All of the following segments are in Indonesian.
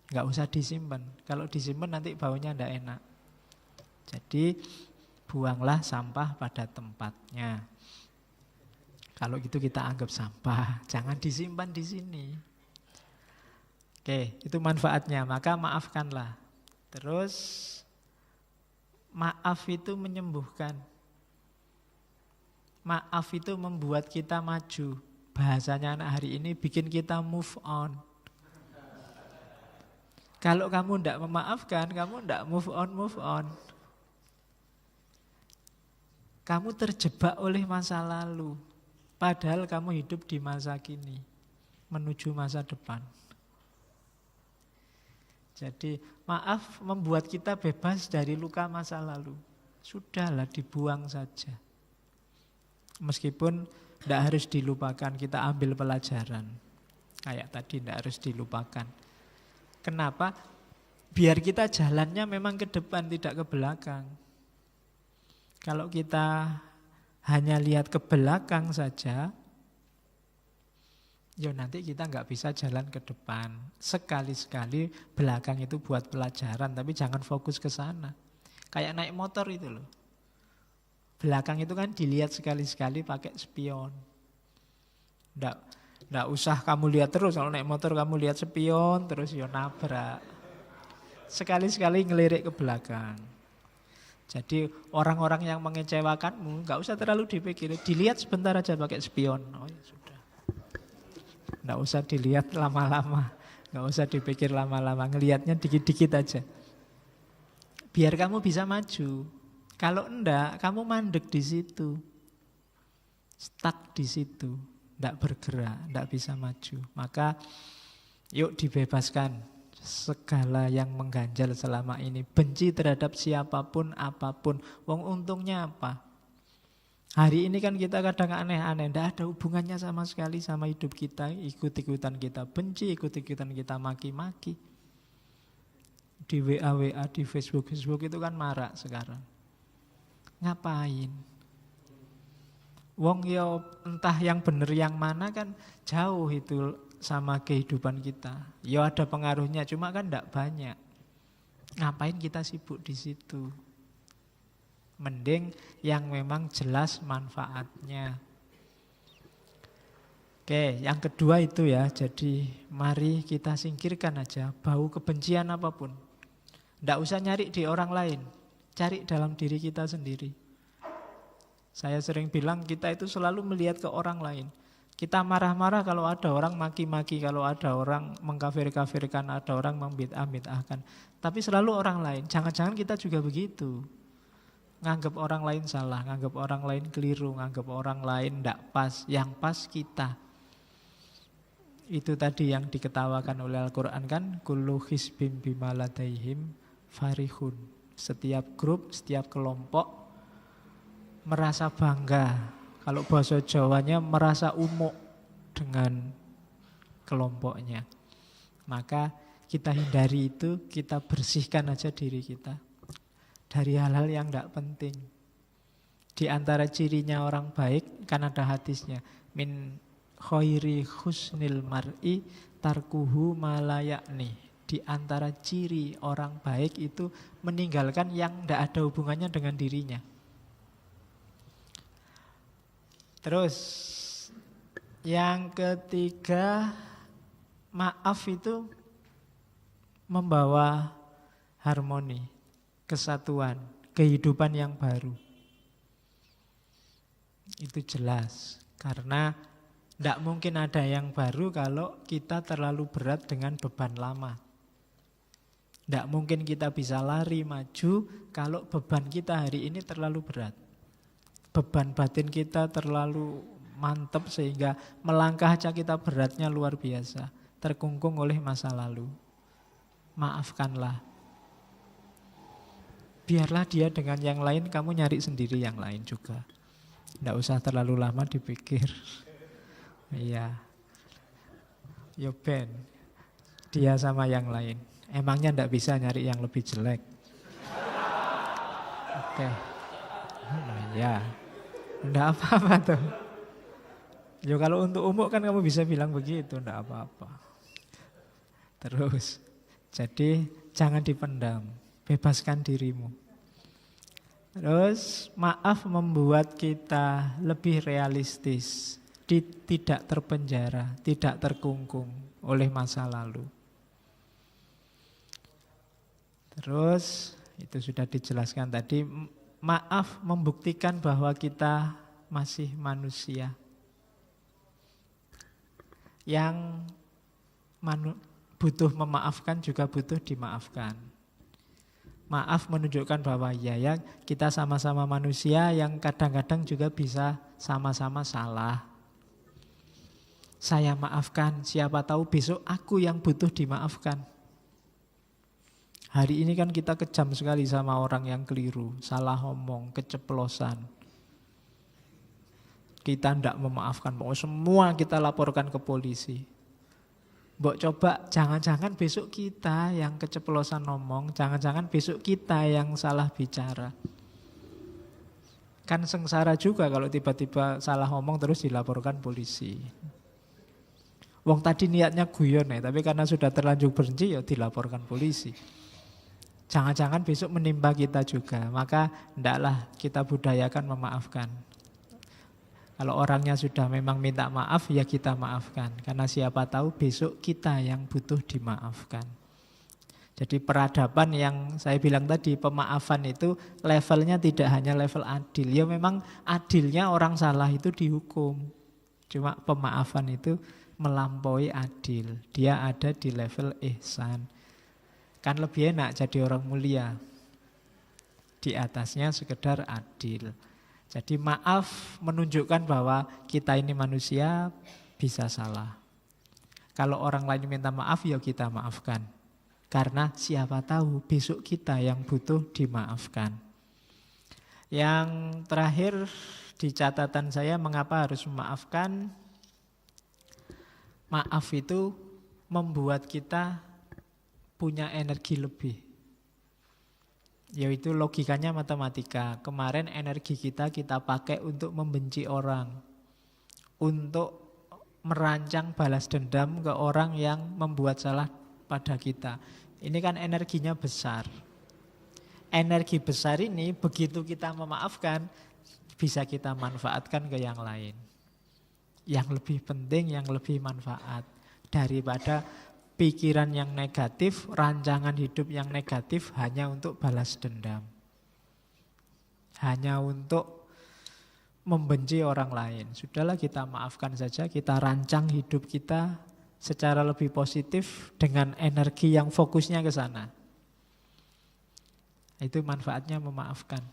Nggak usah disimpan. Kalau disimpan nanti baunya ndak enak. Jadi buanglah sampah pada tempatnya. Kalau gitu kita anggap sampah, jangan disimpan di sini. Oke, itu manfaatnya. Maka maafkanlah. Terus maaf itu menyembuhkan. Maaf itu membuat kita maju. Bahasanya anak hari ini bikin kita move on. Kalau kamu tidak memaafkan, kamu tidak move on. Kamu terjebak oleh masa lalu. Padahal kamu hidup di masa kini. Menuju masa depan. Jadi maaf membuat kita bebas dari luka masa lalu. Sudahlah, dibuang saja. Meskipun tidak harus dilupakan, kita ambil pelajaran. Kayak tadi tidak harus dilupakan. Kenapa? Biar kita jalannya memang ke depan, tidak ke belakang. Kalau kita hanya lihat ke belakang saja, ya nanti kita nggak bisa jalan ke depan. Sekali-sekali belakang itu buat pelajaran, tapi jangan fokus ke sana. Kayak naik motor itu loh. Belakang itu kan dilihat sekali-sekali pakai spion. Nggak usah kamu lihat terus, kalau naik motor kamu lihat spion terus ya nabrak. Sekali-sekali ngelirik ke belakang. Jadi orang-orang yang mengecewakanmu nggak usah terlalu dipikir, dilihat sebentar aja pakai spion. Oh ya sudah. Nggak usah dilihat lama-lama, nggak usah dipikir lama-lama, ngelihatnya dikit-dikit aja. Biar kamu bisa maju. Kalau enggak, kamu mandek di situ, stuck di situ, enggak bergerak, enggak bisa maju. Maka yuk dibebaskan segala yang mengganjal selama ini. Benci terhadap siapapun, apapun. Wong untungnya apa? Hari ini kan kita kadang aneh-aneh, enggak ada hubungannya sama sekali sama hidup kita. Ikut-ikutan kita benci, ikut-ikutan kita maki-maki. Di WA, di Facebook itu kan marak sekarang. Ngapain? Wong yo entah yang bener yang mana kan jauh itu sama kehidupan kita. Yo ada pengaruhnya, cuma kan enggak banyak. Ngapain kita sibuk di situ? Mending yang memang jelas manfaatnya. Oke, yang kedua itu ya. Jadi mari kita singkirkan aja bau kebencian apapun. Enggak usah nyari di orang lain. Cari dalam diri kita sendiri. Saya sering bilang kita itu selalu melihat ke orang lain. Kita marah-marah kalau ada orang maki-maki, kalau ada orang mengkafir-kafirkan, ada orang membid'ah-bid'ahkan. Tapi selalu orang lain. Jangan-jangan kita juga begitu. Nganggap orang lain salah, nganggap orang lain keliru, nganggap orang lain tidak pas. Yang pas kita. Itu tadi yang diketawakan oleh Al-Quran kan. Kullu hizbim bima ladaihim farihun. Setiap grup, setiap kelompok merasa bangga. Kalau bahasa Jawanya merasa umuk dengan kelompoknya. Maka kita hindari itu, kita bersihkan aja diri kita dari hal-hal yang tidak penting. Di antara cirinya orang baik kan ada hadisnya, min khairi husnil mar'i tarkuhu malayakni. Di antara ciri orang baik itu meninggalkan yang tidak ada hubungannya dengan dirinya. Terus yang ketiga, maaf itu membawa harmoni, kesatuan, kehidupan yang baru. Itu jelas, karena tidak mungkin ada yang baru kalau kita terlalu berat dengan beban lama. Tidak mungkin kita bisa lari maju kalau beban kita hari ini terlalu berat. Beban batin kita terlalu mantap sehingga melangkah aja kita beratnya luar biasa. Terkungkung oleh masa lalu. Maafkanlah. Biarlah dia dengan yang lain, kamu nyari sendiri yang lain juga. Tidak usah terlalu lama dipikir. Iya. Yo Ben, dia sama yang lain. Emangnya tidak bisa nyari yang lebih jelek? Oke. Ya, tidak apa-apa tuh. Ya kalau untuk umum kan kamu bisa bilang begitu, tidak apa-apa. Terus, Jadi jangan dipendam, bebaskan dirimu. Terus maaf membuat kita lebih realistis, tidak terpenjara, tidak terkungkung oleh masa lalu. Terus itu sudah dijelaskan tadi, maaf membuktikan bahwa kita masih manusia yang butuh memaafkan juga butuh dimaafkan. Maaf menunjukkan bahwa ya kita sama-sama manusia yang kadang-kadang juga bisa sama-sama salah. Saya maafkan, siapa tahu besok aku yang butuh dimaafkan. Hari ini kan kita kejam sekali sama orang yang keliru, salah ngomong, keceplosan. Kita tidak memaafkan, mau semua kita laporkan ke polisi. Mbok coba, jangan-jangan besok kita yang keceplosan ngomong, jangan-jangan besok kita yang salah bicara. Kan sengsara juga kalau tiba-tiba salah ngomong terus dilaporkan polisi. Wong tadi niatnya guyon ya, tapi karena sudah terlanjur benci ya dilaporkan polisi. Jangan-jangan besok menimpa kita juga, maka hendaklah kita budayakan memaafkan. Kalau orangnya sudah memang minta maaf, ya kita maafkan. Karena siapa tahu besok kita yang butuh dimaafkan. Jadi peradaban yang saya bilang tadi, pemaafan itu levelnya tidak hanya level adil. Ya memang adilnya orang salah itu dihukum. Cuma pemaafan itu melampaui adil. Dia ada di level ihsan. Kan lebih enak jadi orang mulia. Di atasnya sekedar adil. Jadi maaf menunjukkan bahwa kita ini manusia bisa salah. Kalau orang lain minta maaf ya kita maafkan. Karena siapa tahu besok kita yang butuh dimaafkan. Yang terakhir di catatan saya mengapa harus memaafkan. Maaf itu membuat kita punya energi lebih. Yaitu logikanya matematika. Kemarin energi kita pakai untuk membenci orang. Untuk merancang balas dendam ke orang yang membuat salah pada kita. Ini kan energinya besar. Energi besar ini begitu kita memaafkan, bisa kita manfaatkan ke yang lain. Yang lebih penting, yang lebih manfaat. Daripada pikiran yang negatif, rancangan hidup yang negatif hanya untuk balas dendam. Hanya untuk membenci orang lain. Sudahlah kita maafkan saja, kita rancang hidup kita secara lebih positif dengan energi yang fokusnya ke sana. Itu manfaatnya memaafkan.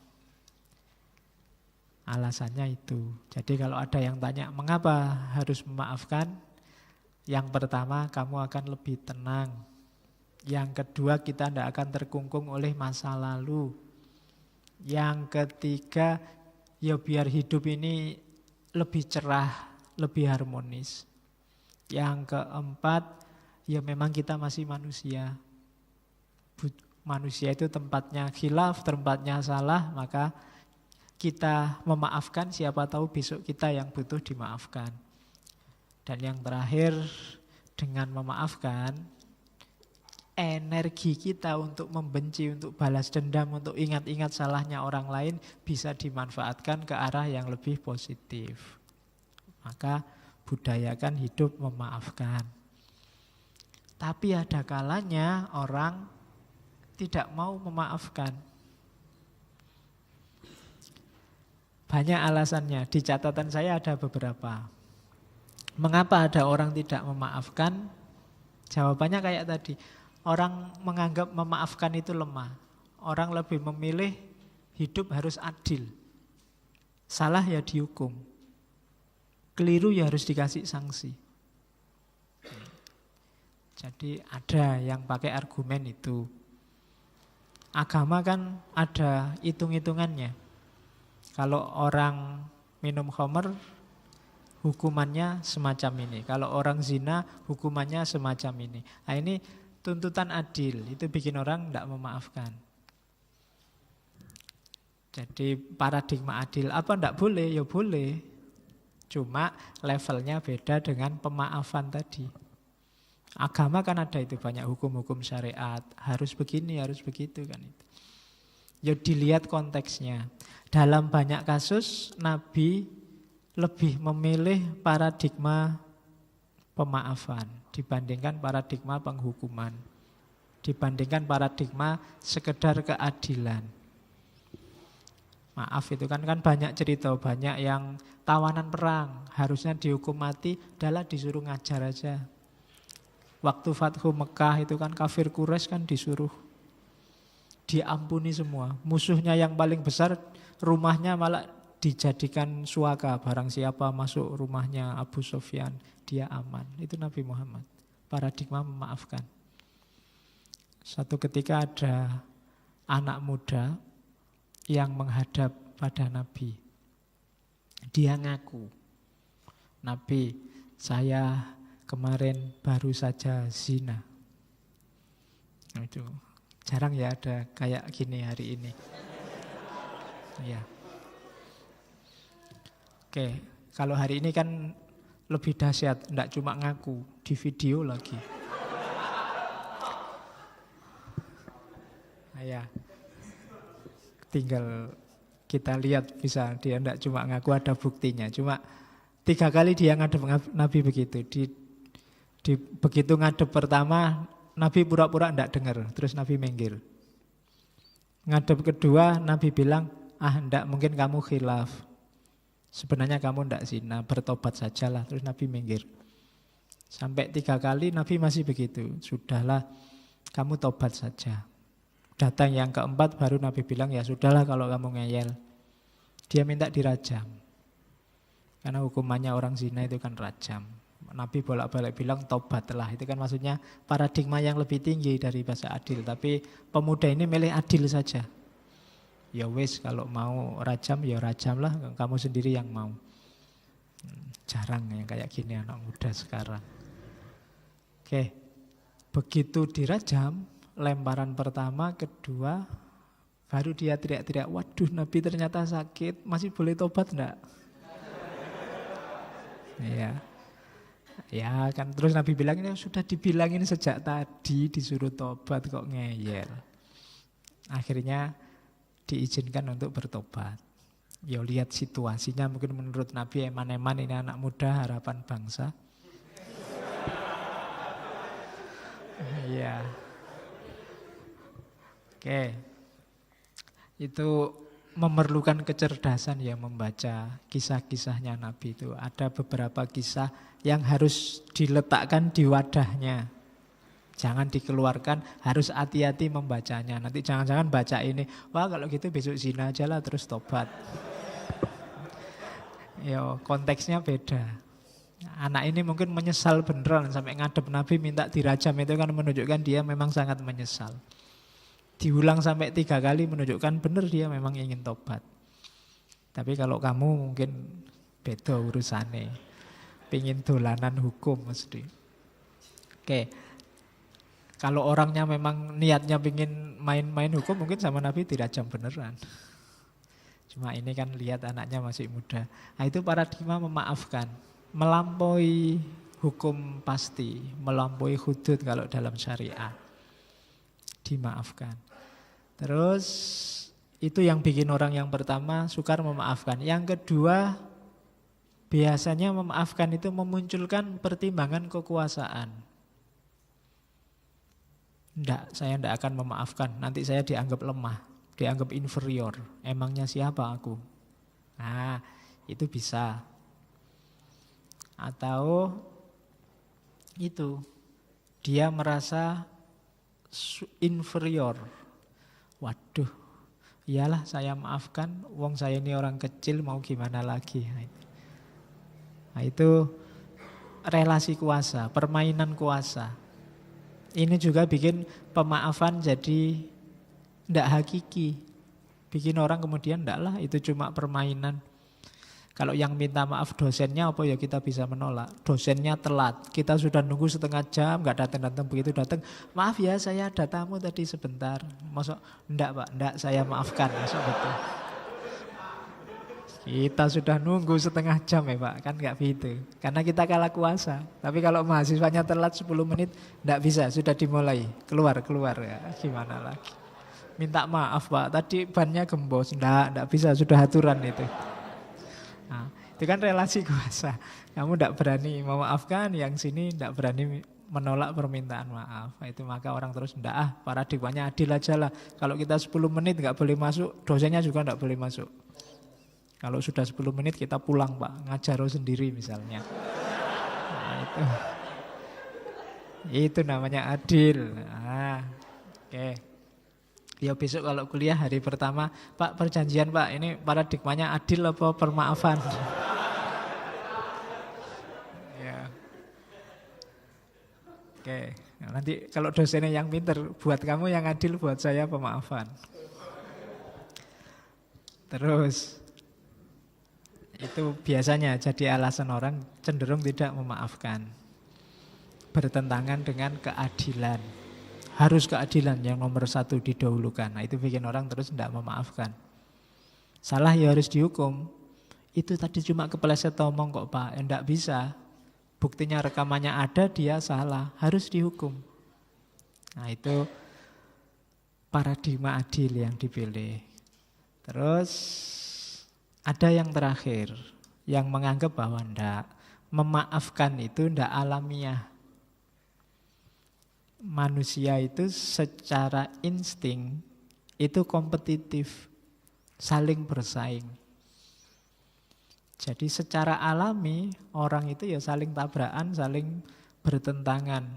Alasannya itu. Jadi kalau ada yang tanya mengapa harus memaafkan? Yang pertama, kamu akan lebih tenang. Yang kedua, kita tidak akan terkungkung oleh masa lalu. Yang ketiga, ya biar hidup ini lebih cerah, lebih harmonis. Yang keempat, ya memang kita masih manusia. Manusia itu tempatnya khilaf, tempatnya salah, maka kita memaafkan, siapa tahu besok kita yang butuh dimaafkan. Dan yang terakhir, dengan memaafkan, energi kita untuk membenci, untuk balas dendam, untuk ingat-ingat salahnya orang lain bisa dimanfaatkan ke arah yang lebih positif. Maka budayakan hidup memaafkan. Tapi ada kalanya orang tidak mau memaafkan. Banyak alasannya, di catatan saya ada beberapa. Mengapa ada orang tidak memaafkan? Jawabannya kayak tadi. Orang menganggap memaafkan itu lemah. Orang lebih memilih hidup harus adil. Salah ya dihukum. Keliru ya harus dikasih sanksi. Jadi ada yang pakai argumen itu. Agama kan ada hitung-hitungannya. Kalau orang minum khamr, hukumannya semacam ini. Kalau orang zina, hukumannya semacam ini. Nah ini tuntutan adil, itu bikin orang tidak memaafkan. Jadi paradigma adil, apa tidak boleh? Ya boleh. Cuma levelnya beda dengan pemaafan tadi. Agama kan ada itu banyak hukum-hukum syariat, harus begini, harus begitu kan itu. Ya dilihat konteksnya. Dalam banyak kasus Nabi lebih memilih paradigma pemaafan dibandingkan paradigma penghukuman, dibandingkan paradigma sekedar keadilan. Maaf itu kan banyak cerita, banyak yang tawanan perang, harusnya dihukum mati, adalah disuruh ngajar aja. Waktu Fathu Mekah itu kan kafir Quraisy kan disuruh diampuni semua. Musuhnya yang paling besar rumahnya malah dijadikan suaka. Barang siapa masuk rumahnya Abu Sufyan, dia aman. Itu Nabi Muhammad. Paradigma memaafkan. Suatu ketika ada anak muda yang menghadap pada Nabi. Dia ngaku, Nabi, saya kemarin baru saja zina. Nah, itu jarang ya ada kayak gini hari ini. Ya. Oke, kalau hari ini kan lebih dahsyat, enggak cuma ngaku, di video lagi. Ya. Tinggal kita lihat bisa dia enggak cuma ngaku, ada buktinya. Cuma 3 kali dia ngadep Nabi begitu. Begitu ngadep pertama Nabi pura-pura enggak dengar, terus Nabi minggir. Ngadep kedua Nabi bilang, enggak, mungkin kamu khilaf. Sebenarnya kamu enggak zina, bertobat sajalah. Terus Nabi minggir. Sampai 3 kali Nabi masih begitu. Sudahlah, kamu tobat saja. Datang yang keempat baru Nabi bilang, ya sudahlah kalau kamu ngeyel. Dia minta dirajam. Karena hukumannya orang zina itu kan rajam. Nabi bolak-balik bilang tobatlah. Itu kan maksudnya paradigma yang lebih tinggi dari bahasa adil. Tapi pemuda ini milih adil saja. Ya wis, kalau mau rajam ya rajamlah, kamu sendiri yang mau. Jarang yang kayak gini anak muda sekarang. Oke, begitu dirajam, lemparan pertama, kedua, baru dia teriak-teriak, waduh Nabi ternyata sakit, masih boleh tobat enggak? Iya. Ya kan, terus Nabi bilang, ini sudah dibilangin sejak tadi disuruh tobat kok ngeyel. Akhirnya diizinkan untuk bertobat. Ya lihat situasinya, mungkin menurut Nabi eman-eman ini anak muda harapan bangsa. Iya. Oke. Itu memerlukan kecerdasan ya membaca kisah-kisahnya Nabi itu. Ada beberapa kisah yang harus diletakkan di wadahnya. Jangan dikeluarkan, harus hati-hati membacanya. Nanti jangan-jangan baca ini, wah kalau gitu besok zina aja lah terus tobat. Ya konteksnya beda. Anak ini mungkin menyesal beneran sampai ngadep Nabi minta dirajam, itu kan menunjukkan dia memang sangat menyesal. Diulang sampai 3 kali menunjukkan benar dia memang ingin tobat. Tapi kalau kamu mungkin beda urusannya. Pingin dolanan hukum mesti. Oke. Kalau orangnya memang niatnya pingin main-main hukum, mungkin sama Nabi dirajam beneran. Cuma ini kan lihat anaknya masih muda. Nah itu paradigma memaafkan. Melampaui hukum pasti, melampaui hudud kalau dalam syariat. Dimaafkan. Terus itu yang bikin orang yang pertama sukar memaafkan. Yang kedua, biasanya memaafkan itu memunculkan pertimbangan kekuasaan. Saya tidak akan memaafkan. Nanti saya dianggap lemah, dianggap inferior. Emangnya siapa aku? Nah, itu bisa. Atau itu, dia merasa inferior. Waduh, iyalah saya maafkan, wong saya ini orang kecil mau gimana lagi. Nah itu relasi kuasa, permainan kuasa. Ini juga bikin pemaafan jadi tidak hakiki. Bikin orang kemudian tidak lah, itu cuma permainan. Kalau yang minta maaf dosennya apa ya kita bisa menolak. Dosennya telat, kita sudah nunggu setengah jam, nggak datang-datang, begitu datang, maaf ya saya ada tamu tadi sebentar. Masuk, enggak Pak, enggak saya maafkan. Masuk betul. Kita sudah nunggu setengah jam ya Pak, kan nggak gitu. Karena kita kalah kuasa. Tapi kalau mahasiswanya telat 10 menit, nggak bisa, sudah dimulai. Keluar ya, gimana lagi. Minta maaf Pak, tadi bannya gembos. Nggak bisa, sudah aturan itu. Nah, itu kan relasi kuasa. Kamu nggak berani memaafkan, yang sini nggak berani menolak permintaan maaf. Itu maka orang terus ndak, paradigmanya adil aja lah. Kalau kita 10 menit nggak boleh masuk, dosennya juga nggak boleh masuk. Kalau sudah 10 menit kita pulang Pak, ngajaro sendiri misalnya. Nah, itu namanya adil. Nah, oke. Ya besok kalau kuliah hari pertama, Pak perjanjian Pak, ini paradigmanya adil apa permaafan? Oke, nanti kalau dosennya yang pinter, buat kamu yang adil, buat saya pemaafan. Terus, itu biasanya jadi alasan orang cenderung tidak memaafkan. Bertentangan dengan keadilan. Harus keadilan yang nomor satu didahulukan. Nah, itu bikin orang terus tidak memaafkan. Salah ya harus dihukum. Itu tadi cuma kepeleset omong kok Pak, enggak bisa. Buktinya rekamannya ada, dia salah, harus dihukum. Nah itu paradigma adil yang dipilih. Terus ada yang terakhir, yang menganggap bahwa ndak, memaafkan itu ndak alamiah. Manusia itu secara insting itu kompetitif, saling bersaing. Jadi secara alami orang itu ya saling tabrakan, saling bertentangan.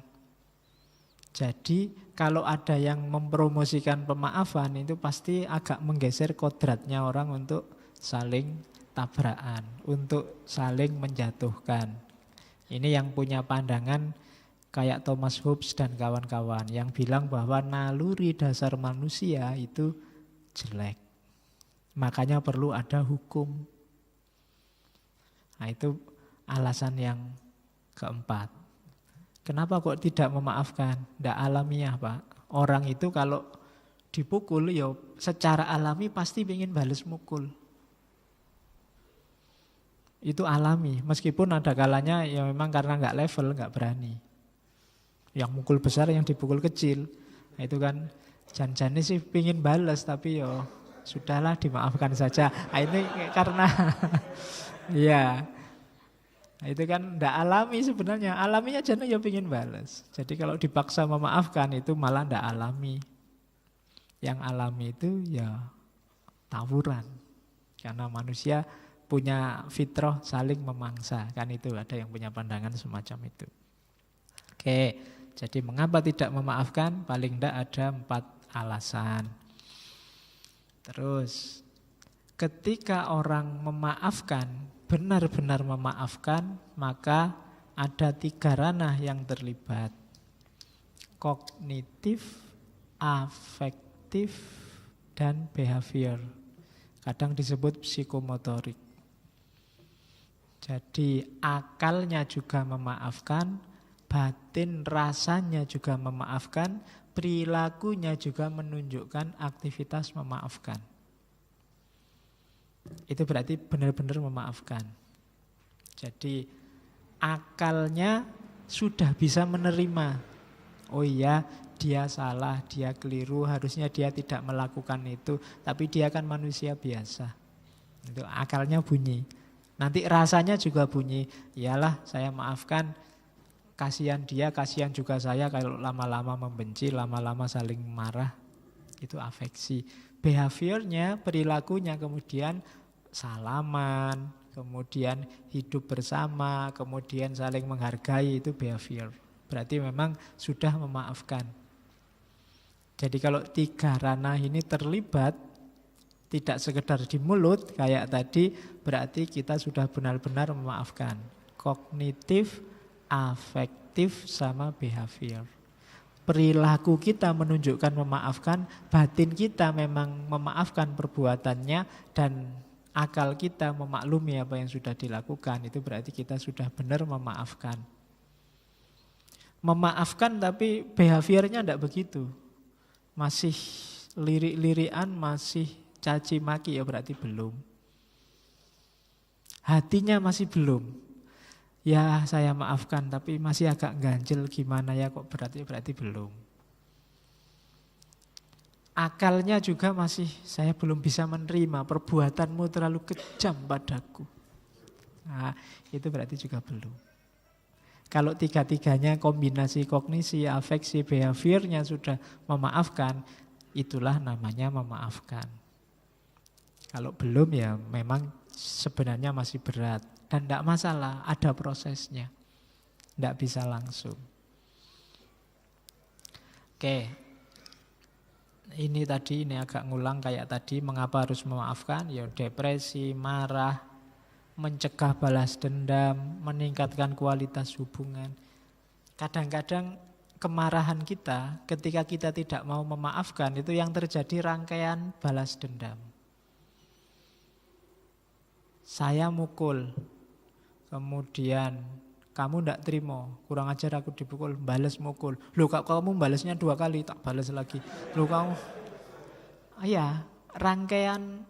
Jadi kalau ada yang mempromosikan pemaafan itu pasti agak menggeser kodratnya orang untuk saling tabrakan, untuk saling menjatuhkan. Ini yang punya pandangan kayak Thomas Hobbes dan kawan-kawan yang bilang bahwa naluri dasar manusia itu jelek. Makanya perlu ada hukum. Nah itu alasan yang keempat. Kenapa kok tidak memaafkan? Tidak alamiah Pak. Orang itu kalau dipukul ya secara alami pasti ingin balas mukul. Itu alami. Meskipun ada kalanya ya memang karena nggak level, nggak berani. Yang mukul besar, yang dipukul kecil. Nah, itu kan jan-jannya sih ingin balas tapi ya sudahlah dimaafkan saja. Nah, ini karena iya. Nah, itu kan ndak alami sebenarnya. Alaminya jana ya pengen balas. Jadi kalau dipaksa memaafkan itu malah ndak alami. Yang alami itu ya tawuran. Karena manusia punya fitrah saling memangsa. Kan itu ada yang punya pandangan semacam itu. Oke, jadi mengapa tidak memaafkan? Paling ndak ada 4 alasan. Terus ketika orang memaafkan, benar-benar memaafkan, maka ada 3 ranah yang terlibat. Kognitif, afektif, dan behavior. Kadang disebut psikomotorik. Jadi akalnya juga memaafkan, batin rasanya juga memaafkan, perilakunya juga menunjukkan aktivitas memaafkan. Itu berarti benar-benar memaafkan. Jadi akalnya sudah bisa menerima. Oh iya, dia salah, dia keliru, harusnya dia tidak melakukan itu. Tapi dia kan manusia biasa. Itu akalnya bunyi. Nanti rasanya juga bunyi. Iyalah, saya maafkan. Kasihan dia, kasihan juga saya kalau lama-lama membenci, lama-lama saling marah. Itu afeksi. Behaviornya, perilakunya kemudian salaman, kemudian hidup bersama, kemudian saling menghargai, itu behavior. Berarti memang sudah memaafkan. Jadi kalau 3 ranah ini terlibat, tidak sekedar di mulut kayak tadi, berarti kita sudah benar-benar memaafkan. Kognitif, afektif, sama behavior. Perilaku kita menunjukkan memaafkan, batin kita memang memaafkan perbuatannya, dan akal kita memaklumi apa yang sudah dilakukan. Itu berarti kita sudah benar memaafkan. Memaafkan tapi behaviornya tidak begitu. Masih lirik-lirikan, masih caci maki, ya berarti belum. hatinya masih belum. Ya saya maafkan tapi masih agak ganjel gimana ya kok berarti belum. Akalnya juga masih saya belum bisa menerima perbuatanmu terlalu kejam padaku. Nah, itu berarti juga belum. Kalau tiga-tiganya kombinasi kognisi, afeksi, behaviornya sudah memaafkan, itulah namanya memaafkan. Kalau belum ya memang sebenarnya masih berat. Dan tidak masalah, ada prosesnya. Tidak bisa langsung. Oke, ini agak ngulang kayak tadi, mengapa harus memaafkan? Ya depresi, marah, mencegah balas dendam, meningkatkan kualitas hubungan. Kadang-kadang kemarahan kita ketika kita tidak mau memaafkan itu yang terjadi rangkaian balas dendam. Saya mukul, kemudian kamu tidak terima, kurang ajar aku dipukul, balas mukul. Loh kamu balasnya 2 kali, tak balas lagi. Loh kamu, ya rangkaian.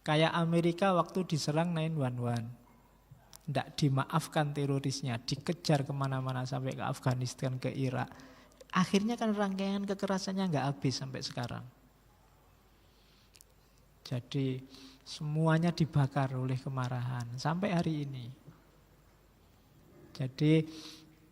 Kayak Amerika waktu diserang 9/11. Tidak dimaafkan terorisnya, dikejar kemana-mana sampai ke Afghanistan, ke Irak. Akhirnya kan rangkaian kekerasannya nggak habis sampai sekarang. Jadi semuanya dibakar oleh kemarahan sampai hari ini. Jadi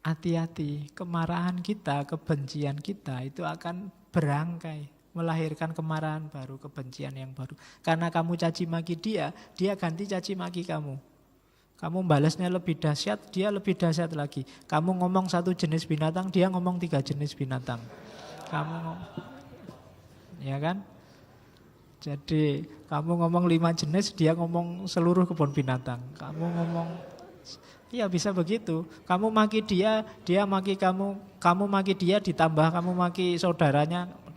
hati-hati, kemarahan kita, kebencian kita itu akan berangkai. Melahirkan kemarahan baru, kebencian yang baru. Karena kamu caci maki dia ganti caci maki kamu. Kamu balasnya lebih dahsyat, dia lebih dahsyat lagi. Kamu ngomong 1 jenis binatang, dia ngomong 3 jenis binatang. Ya kan? Jadi kamu ngomong 5 jenis, dia ngomong seluruh kebun binatang. Kamu ngomong, iya bisa begitu. Kamu maki dia maki kamu maki dia ditambah kamu maki saudaranya.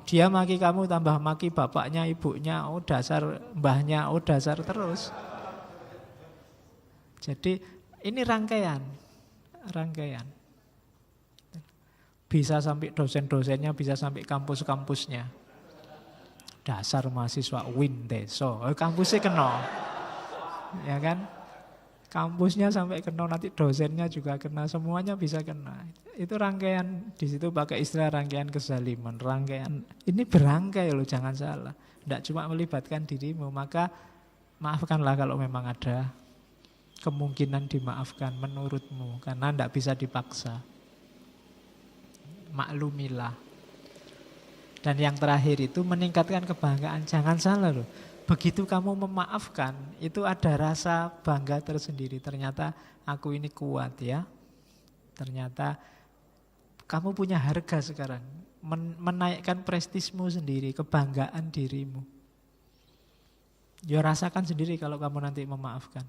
Dia maki kamu tambah maki bapaknya, ibunya, oh dasar mbahnya, oh dasar terus. Jadi ini rangkaian. Bisa sampai dosen-dosennya, bisa sampai kampus-kampusnya. Dasar mahasiswa Windeso, kampusnya kena. Ya kan? Kampusnya sampai kena, nanti dosennya juga kena, semuanya bisa kena. Itu rangkaian, di situ pakai istilah rangkaian kezaliman, rangkaian. Ini berangkai loh, jangan salah. Tidak cuma melibatkan dirimu, maka maafkanlah kalau memang ada kemungkinan dimaafkan menurutmu, karena tidak bisa dipaksa. Maklumilah. Dan yang terakhir itu meningkatkan kebanggaan, jangan salah loh. Begitu kamu memaafkan, itu ada rasa bangga tersendiri. Ternyata aku ini kuat ya. Ternyata kamu punya harga sekarang. Menaikkan prestismu sendiri, kebanggaan dirimu. Ya rasakan sendiri kalau kamu nanti memaafkan.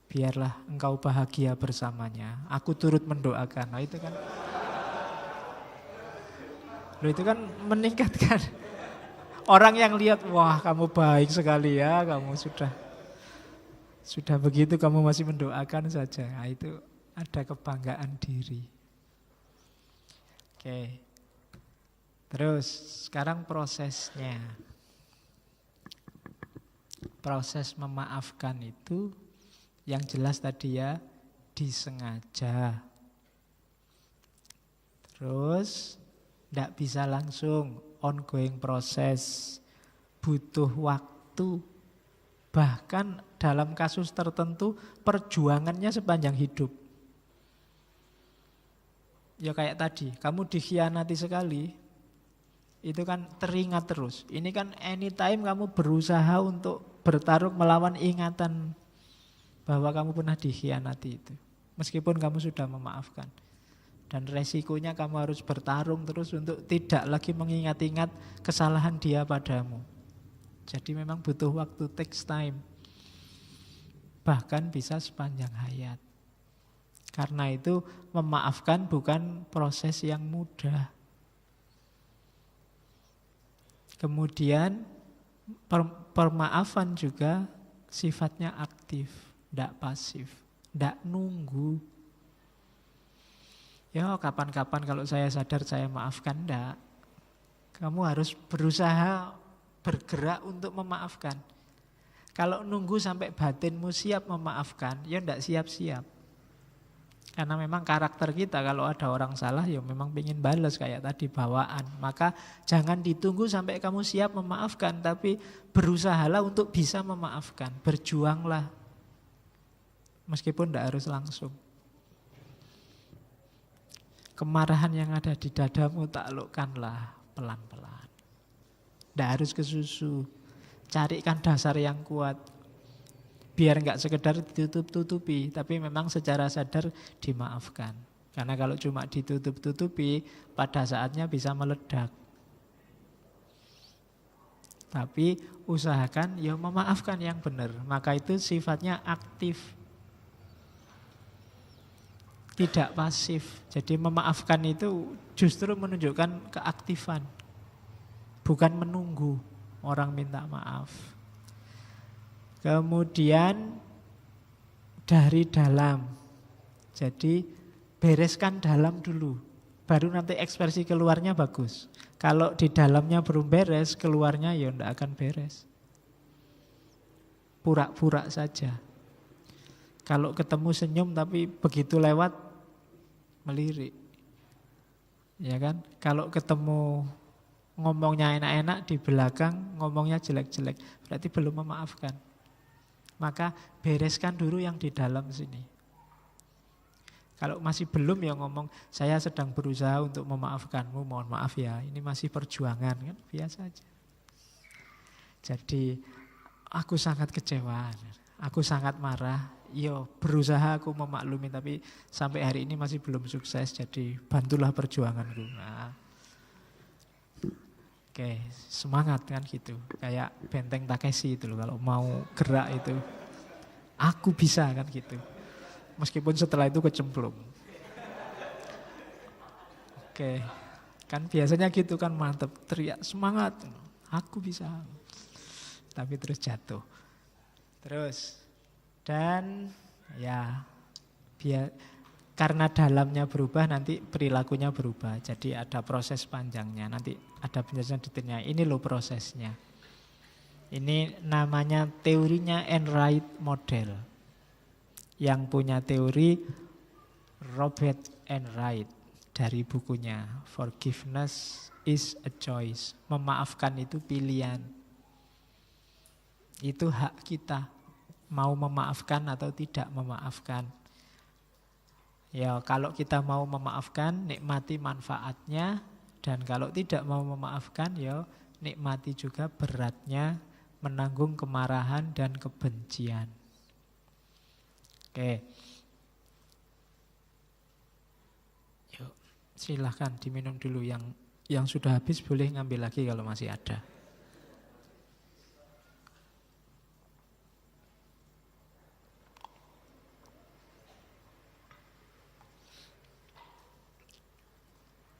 Biarlah engkau bahagia bersamanya. Aku turut mendoakan. Nah itu kan. Loh itu kan meningkatkan. Orang yang lihat, wah kamu baik sekali ya, kamu sudah begitu kamu masih mendoakan saja. Nah, itu ada kebanggaan diri. Oke. Terus sekarang prosesnya. Proses memaafkan itu yang jelas tadi ya disengaja. Terus tidak bisa langsung. Ongoing proses, butuh waktu, bahkan dalam kasus tertentu perjuangannya sepanjang hidup. Ya kayak tadi, kamu dikhianati sekali, itu kan teringat terus. Ini kan anytime kamu berusaha untuk bertarung melawan ingatan bahwa kamu pernah dikhianati itu. Meskipun kamu sudah memaafkan. Dan resikonya kamu harus bertarung terus untuk tidak lagi mengingat-ingat kesalahan dia padamu. Jadi memang butuh waktu, takes time. Bahkan bisa sepanjang hayat. Karena itu memaafkan bukan proses yang mudah. Kemudian permaafan juga sifatnya aktif, tidak pasif, tidak nunggu. Ya kapan-kapan kalau saya sadar saya maafkan, enggak. Kamu harus berusaha bergerak untuk memaafkan. Kalau nunggu sampai batinmu siap memaafkan, ya ndak siap-siap. Karena memang karakter kita kalau ada orang salah ya memang pengen balas kayak tadi bawaan. Maka jangan ditunggu sampai kamu siap memaafkan, tapi berusahalah untuk bisa memaafkan. Berjuanglah. Meskipun ndak harus langsung. Kemarahan yang ada di dadamu taklukkanlah pelan-pelan. Ndak harus kesusu. Carikan dasar yang kuat. Biar enggak sekedar ditutup-tutupi, tapi memang secara sadar dimaafkan. Karena kalau cuma ditutup-tutupi, pada saatnya bisa meledak. Tapi usahakan ya memaafkan yang benar. Maka itu sifatnya aktif. Tidak pasif. Jadi memaafkan itu justru menunjukkan keaktifan. Bukan menunggu orang minta maaf. Kemudian dari dalam. Jadi bereskan dalam dulu. Baru nanti ekspresi keluarnya bagus. Kalau di dalamnya belum beres, keluarnya ya tidak akan beres. Pura-pura saja. Kalau ketemu senyum tapi begitu lewat melirik. Ya kan? Kalau ketemu ngomongnya enak-enak, di belakang ngomongnya jelek-jelek, berarti belum memaafkan. Maka bereskan dulu yang di dalam sini. Kalau masih belum ya ngomong, saya sedang berusaha untuk memaafkanmu, mohon maaf ya, ini masih perjuangan, kan biasa aja. Jadi aku sangat kecewa, aku sangat marah, yo berusaha aku memaklumi, tapi sampai hari ini masih belum sukses, jadi bantulah perjuanganku. Nah, oke, semangat kan gitu. Kayak benteng Takeshi itu loh, kalau mau gerak itu. Aku bisa kan gitu. Meskipun setelah itu kecemplung. Oke, kan biasanya gitu kan, mantep, teriak semangat. Aku bisa. Tapi terus jatuh. Terus. Dan ya karena dalamnya berubah, nanti perilakunya berubah. Jadi ada proses panjangnya. Nanti ada penjelasan detailnya. Ini loh prosesnya. Ini namanya teorinya Enright Model. Yang punya teori Robert Enright dari bukunya Forgiveness is a Choice. Memaafkan itu pilihan. Itu hak kita. Mau memaafkan atau tidak memaafkan. Ya kalau kita mau memaafkan, nikmati manfaatnya. Dan kalau tidak mau memaafkan, ya nikmati juga beratnya menanggung kemarahan dan kebencian. Oke. Yuk, silahkan diminum dulu. Yang sudah habis boleh ngambil lagi kalau masih ada.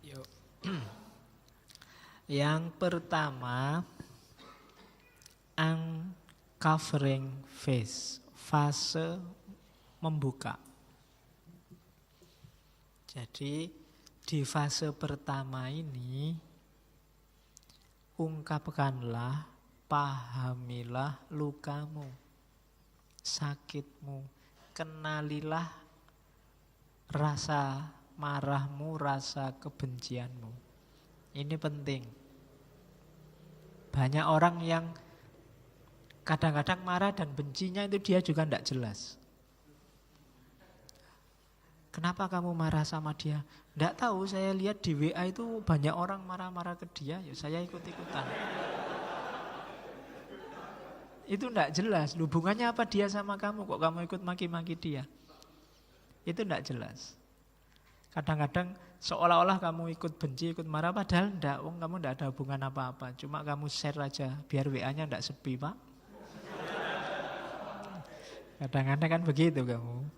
Yuk. Yang pertama, uncovering phase, fase membuka. Jadi di fase pertama ini ungkapkanlah, pahamilah lukamu, sakitmu, kenalilah rasa marahmu, rasa kebencianmu. Ini penting. Banyak orang yang kadang-kadang marah dan bencinya itu dia juga tidak jelas. Kenapa kamu marah sama dia? Tidak tahu, saya lihat di WA itu banyak orang marah-marah ke dia, ya saya ikut-ikutan. Itu tidak jelas, hubungannya apa dia sama kamu, kok kamu ikut maki-maki dia. Itu tidak jelas. Kadang-kadang seolah-olah kamu ikut benci, ikut marah, padahal tidak, kamu tidak ada hubungan apa-apa. Cuma kamu share aja, biar WA-nya tidak sepi, Pak. Kadang-kadang kan begitu kamu.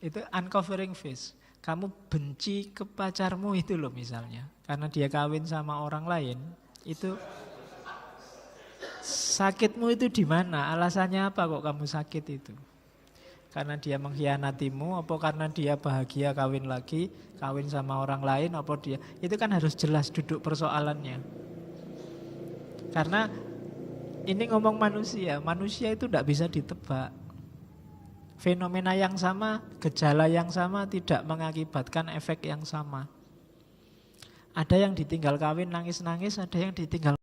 Itu uncovering phase. Kamu benci ke pacarmu itu loh misalnya. Karena dia kawin sama orang lain. Itu sakitmu itu di mana? Alasannya apa kok kamu sakit itu? Karena dia mengkhianatimu, apa karena dia bahagia kawin lagi, kawin sama orang lain, apa dia? Itu kan harus jelas duduk persoalannya. Karena Ini ngomong manusia itu tidak bisa ditebak. Fenomena yang sama, gejala yang sama tidak mengakibatkan efek yang sama. Ada yang ditinggal kawin nangis-nangis, ada yang ditinggal